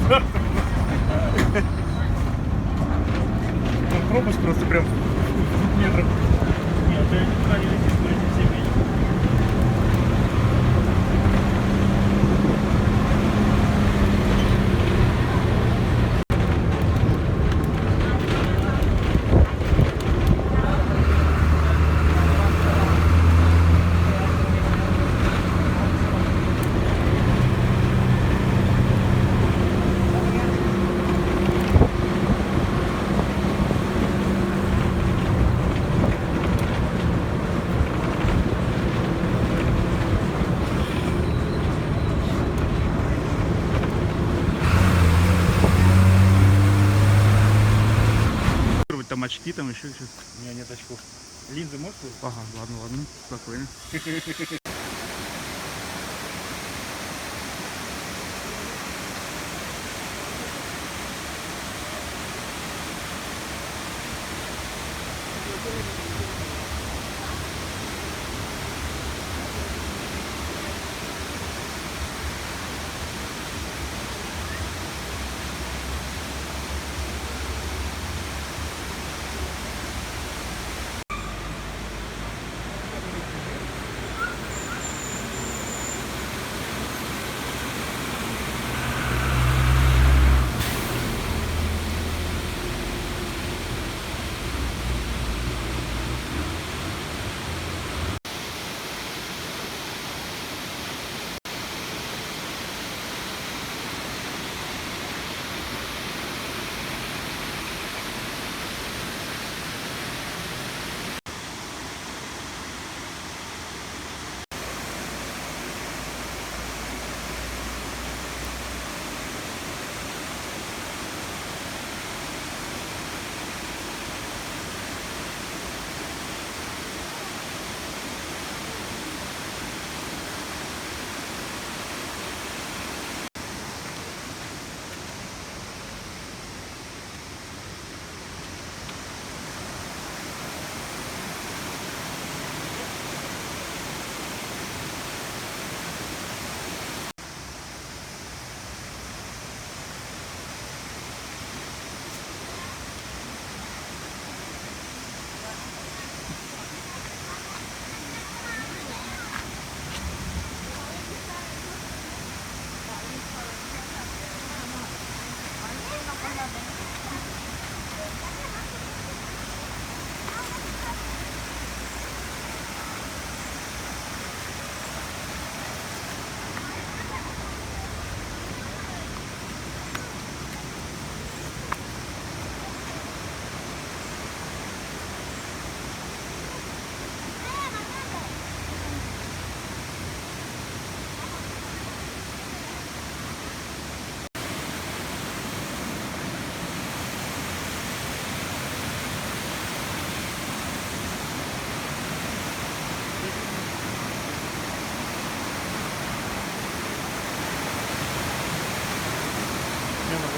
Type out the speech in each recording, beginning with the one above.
Там пропуск просто прям в 2 метрах. Нет, я никуда не летит, будете все видеть. Там очки, там еще что-то. У меня нет очков. Линзы можешь вызвать? Ага, ладно, спокойно.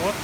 Вот.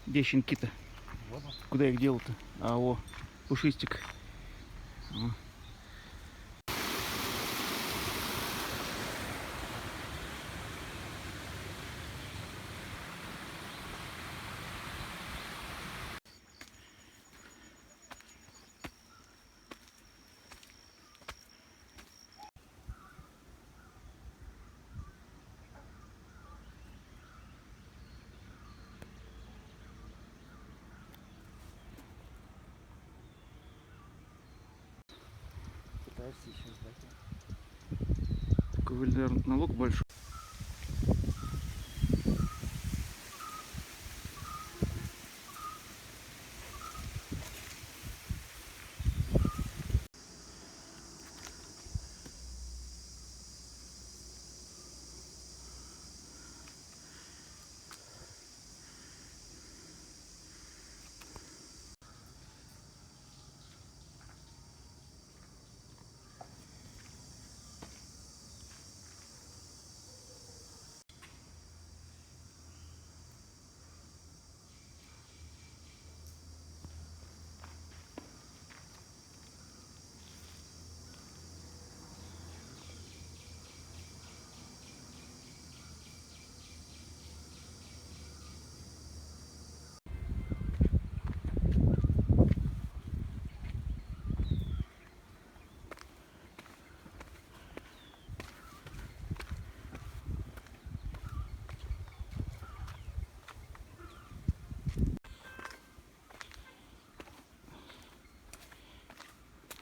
Где щенки-то? Вот он. Куда я их делал-то? А, о, пушистик. О. Пытаешься еще сдать. Такой, наверное, налог большой.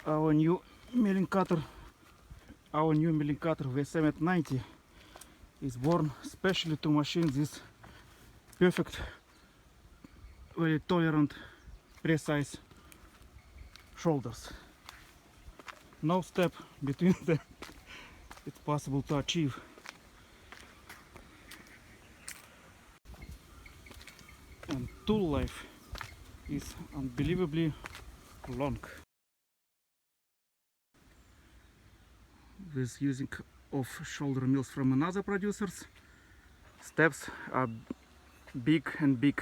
Our new milling cutter VSM 90 is born specially to machine this perfect, very tolerant, precise shoulders. No step between them. It's possible to achieve. And tool life is unbelievably long. With using of shoulder mills from another producers, steps are big and big.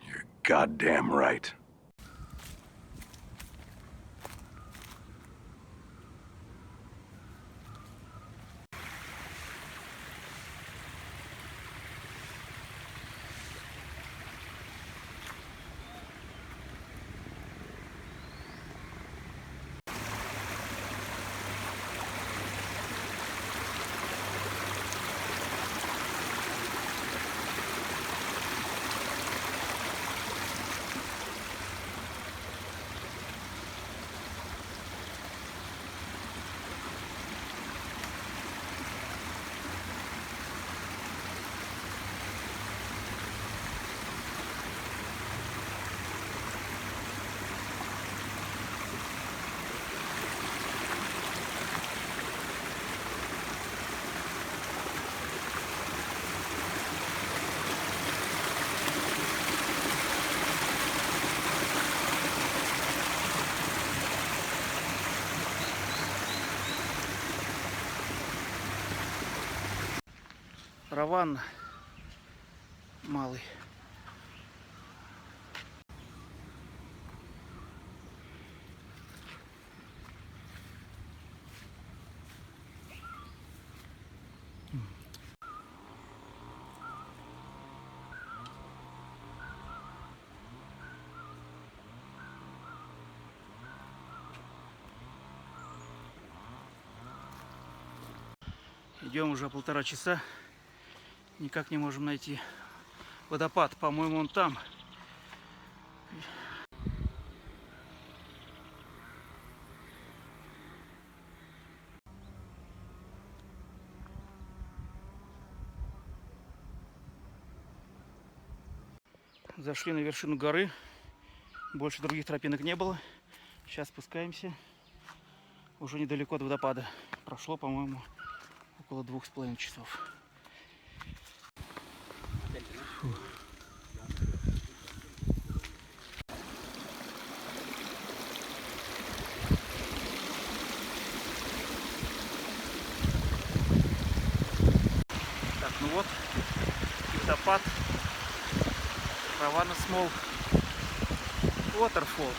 You're goddamn right. Раван малый. Идем уже 1,5 часа. Никак не можем найти водопад. По-моему, он там. Зашли на вершину горы. Больше других тропинок не было. Сейчас спускаемся. Уже недалеко от водопада. Прошло, по-моему, около 2,5 часов. Фу. Так, ну вот, водопад. Равана Смол Waterfall.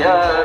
Yeah.